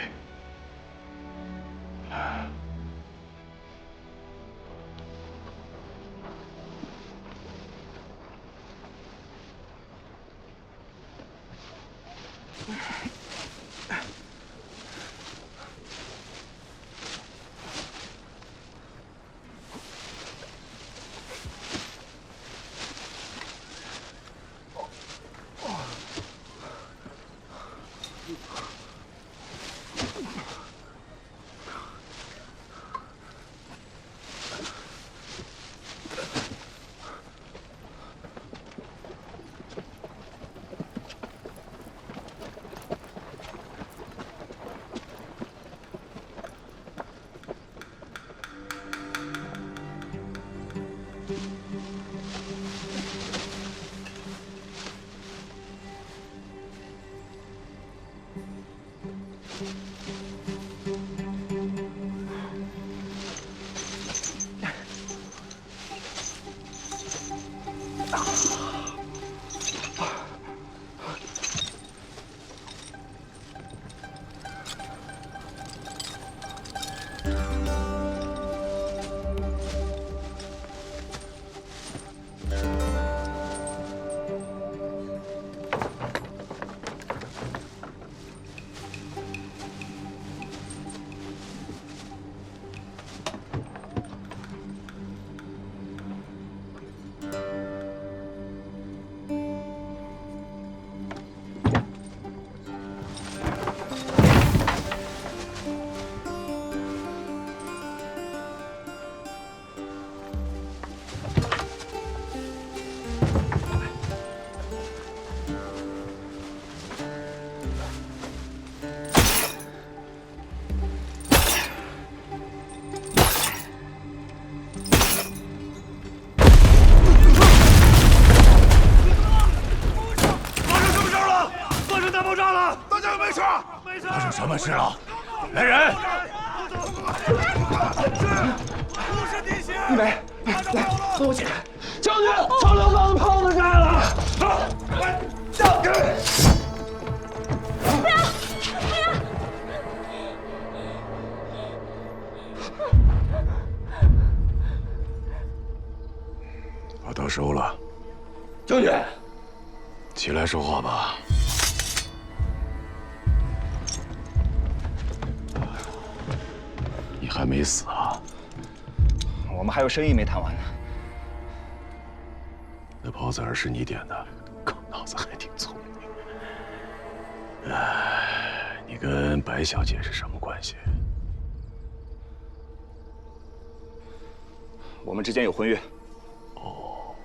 发生什么事了？来人！一梅，来，和我解开。将军，长辽帮的炮子炸了！将军！不要！不要！把刀收了。将军，起来说话吧。 你还没死啊？我们还有生意没谈完呢。那炮子儿是你点的，狗脑子还挺聪明。你跟白小姐是什么关系？我们之间有婚约。哦。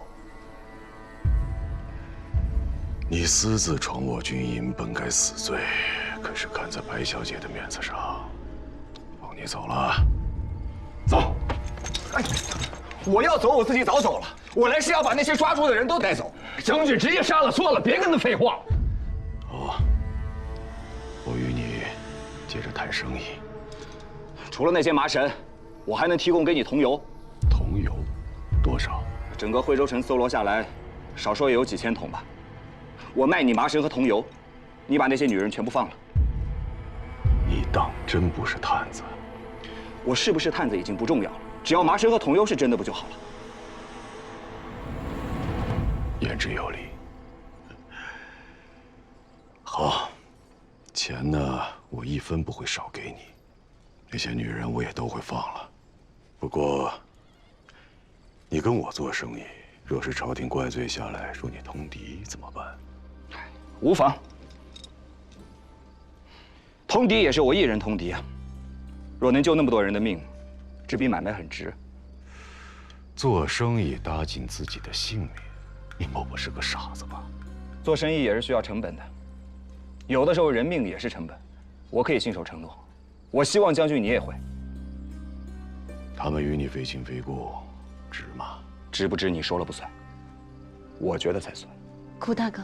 你私自闯我军营，本该死罪，可是看在白小姐的面子上。 你走了，走。哎，我要走，我自己早走了。我来是要把那些抓住的人都带走。将军直接杀了算了，别跟他废话。好，我与你接着谈生意。除了那些麻绳，我还能提供给你桐油。桐油多少？整个惠州城搜罗下来，少说也有几千桶吧。我卖你麻绳和桐油，你把那些女人全部放了。你当真不是探子？ 我是不是探子已经不重要了，只要麻绳和桐油是真的不就好了？言之有理。好，钱呢，我一分不会少给你。那些女人我也都会放了。不过，你跟我做生意，若是朝廷怪罪下来说你通敌，怎么办？无妨。通敌也是我一人通敌啊。 若能救那么多人的命，这笔买卖很值。做生意搭进自己的性命，你莫不是个傻子吧？做生意也是需要成本的，有的时候人命也是成本。我可以信守承诺，我希望将军你也会。他们与你非亲非故，值吗？值不值你说了不算，我觉得才算。顾大哥，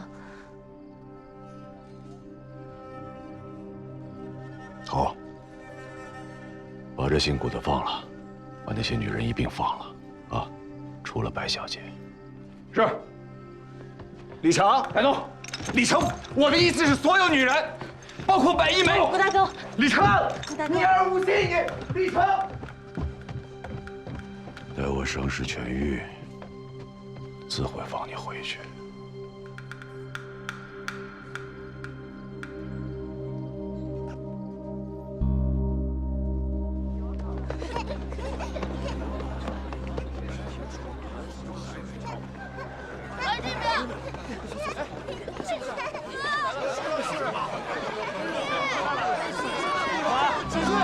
好。 把这姓顾的放了，把那些女人一并放了，啊，除了白小姐。是。李成，来动！李成，我的意思是所有女人，包括白一梅。顾大哥，李成，顾大哥，你儿无信你，李成。待我伤势痊愈，自会放你回去。 将军。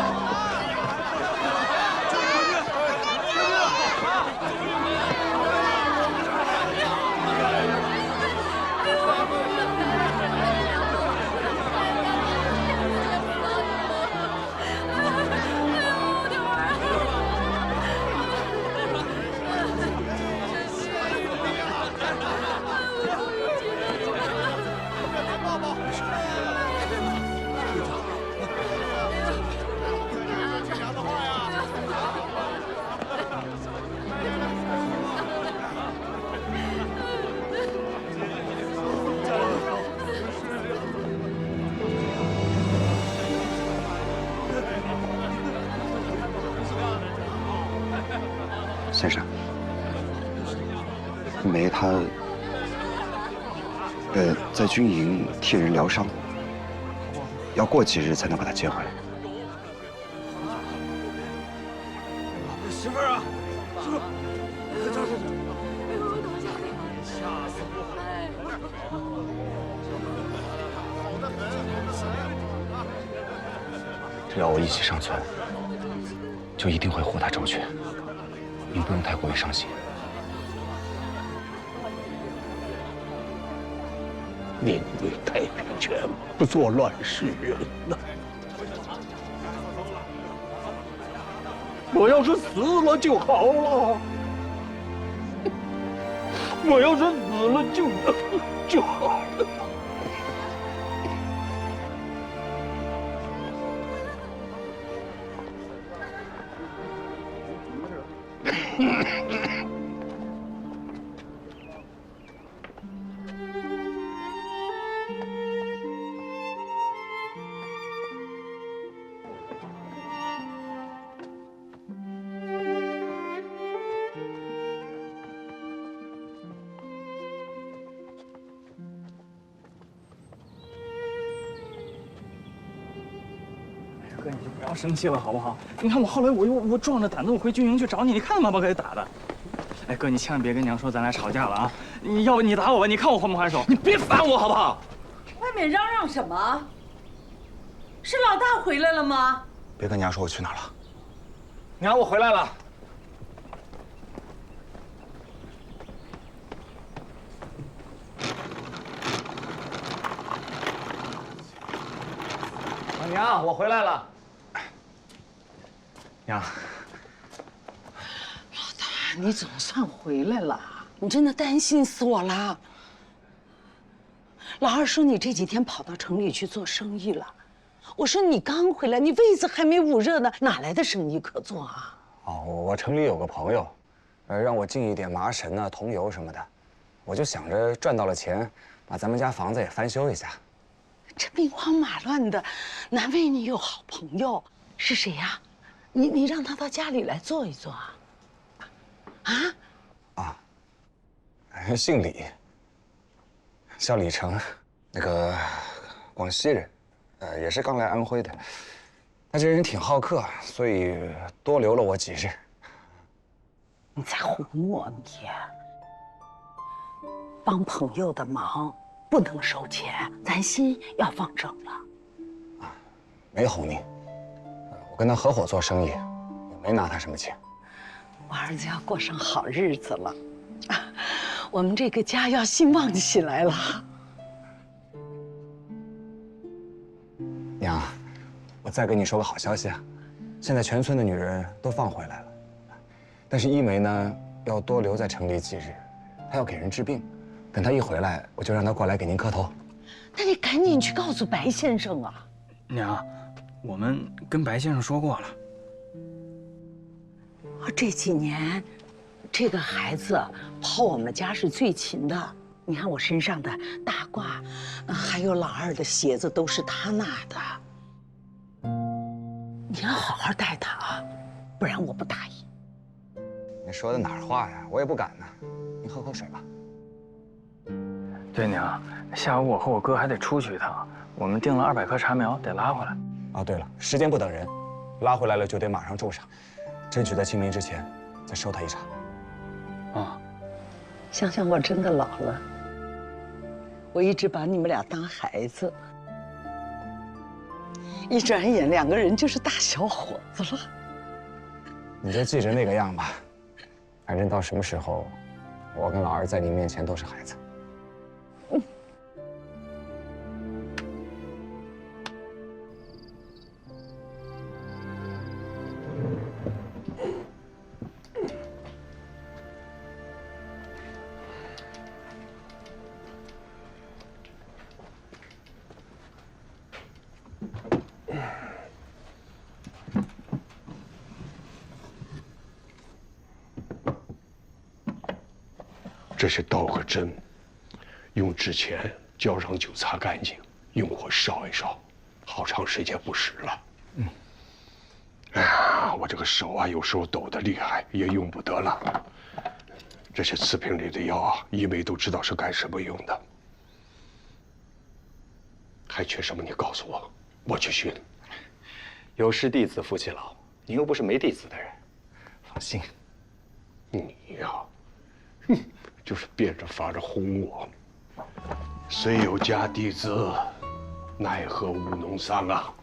梅她，在军营替人疗伤，要过几日才能把她接回来。媳妇儿啊，媳妇儿，这是。吓死我！只要我一起上村，就一定会护她周全。您不用太过于伤心。宁为太平犬，不做乱世人呐！我要是死了就好了，我要是死了就好了。哥，你就不要生气了，好不好？你看我后来我壮着胆子我回军营去找你，你看妈把给打的。哎，哥，你千万别跟娘说咱俩吵架了啊！你要不你打我吧，你看我还不还手？你别烦我好不好？外面嚷嚷什么？是老大回来了吗？别跟娘说我去哪儿了。娘，我回来了。娘，我回来了。娘，老大，你总算回来了，你真的担心死我了。老二说你这几天跑到城里去做生意了，我说你刚回来，你位子还没捂热呢，哪来的生意可做啊？哦，我城里有个朋友，让我进一点麻绳啊、桐油什么的，我就想着赚到了钱，把咱们家房子也翻修一下。这兵荒马乱的，难为你有好朋友。是谁呀？你让他到家里来坐一坐啊？姓李，叫李成，那个广西人，也是刚来安徽的。他这人挺好客，所以多留了我几日。你在胡磨你！帮朋友的忙不能收钱，咱心要放正了。没哄你，我跟他合伙做生意，也没拿他什么钱。我儿子要过上好日子了，我们这个家要兴旺起来了。娘，我再跟你说个好消息啊，现在全村的女人都放回来了，但是一梅呢要多留在城里几日，她要给人治病，等她一回来，我就让她过来给您磕头。那你赶紧去告诉白先生啊！娘，我们跟白先生说过了。这几年，这个孩子跑我们家是最勤的。你看我身上的大褂，还有老二的鞋子都是他拿的。你要好好待他啊，不然我不答应。你说的哪儿话呀？我也不敢呢。你喝口水吧。对，娘，下午我和我哥还得出去一趟，我们订了200棵茶苗，得拉回来。哦，对了，时间不等人，拉回来了就得马上种上，争取在清明之前再收他一茬。想想我真的老了，我一直把你们俩当孩子，一转眼2个人就是大小伙子了。你就记着那个样吧，反正到什么时候，我跟老二在你面前都是孩子。这是刀和针，用之前浇上酒擦干净，用火烧一烧，好长时间不使了。哎呀，我这个手啊，有时候抖得厉害，也用不得了。这些瓷瓶里的药啊，一味都知道是干什么用的。还缺什么？你告诉我，我去寻。有师弟子夫妻老，您又不是没弟子的人，放心。你呀，就是变着法儿哄我。虽有家弟子，奈何无农桑啊！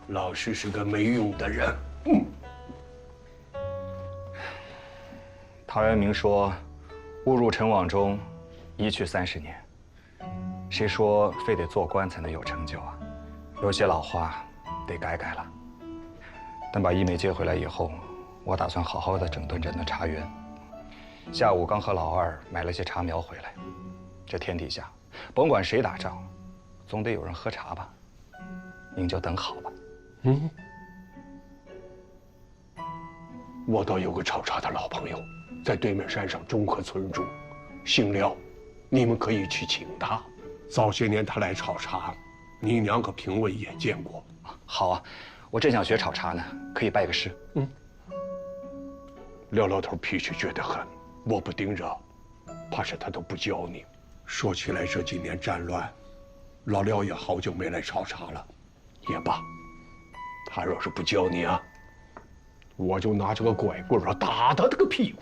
老师是个没用的人。陶渊明说：“误入尘网中，一去30年。”谁说非得做官才能有成就啊？有些老话得改改了。等把一梅接回来以后，我打算好好的整顿整顿茶园。下午刚和老二买了些茶苗回来。这天底下，甭管谁打仗，总得有人喝茶吧？您就等好吧。我倒有个炒茶的老朋友，在对面山上中和村住，姓廖，你们可以去请他。早些年他来炒茶，你娘和评委也见过。好啊，我正想学炒茶呢，可以拜个师。廖老头脾气倔得很，我不盯着，怕是他都不教你。说起来这几年战乱，老廖也好久没来炒茶了，也罢，他若是不教你啊，我就拿这个拐棍啊打他这个屁股。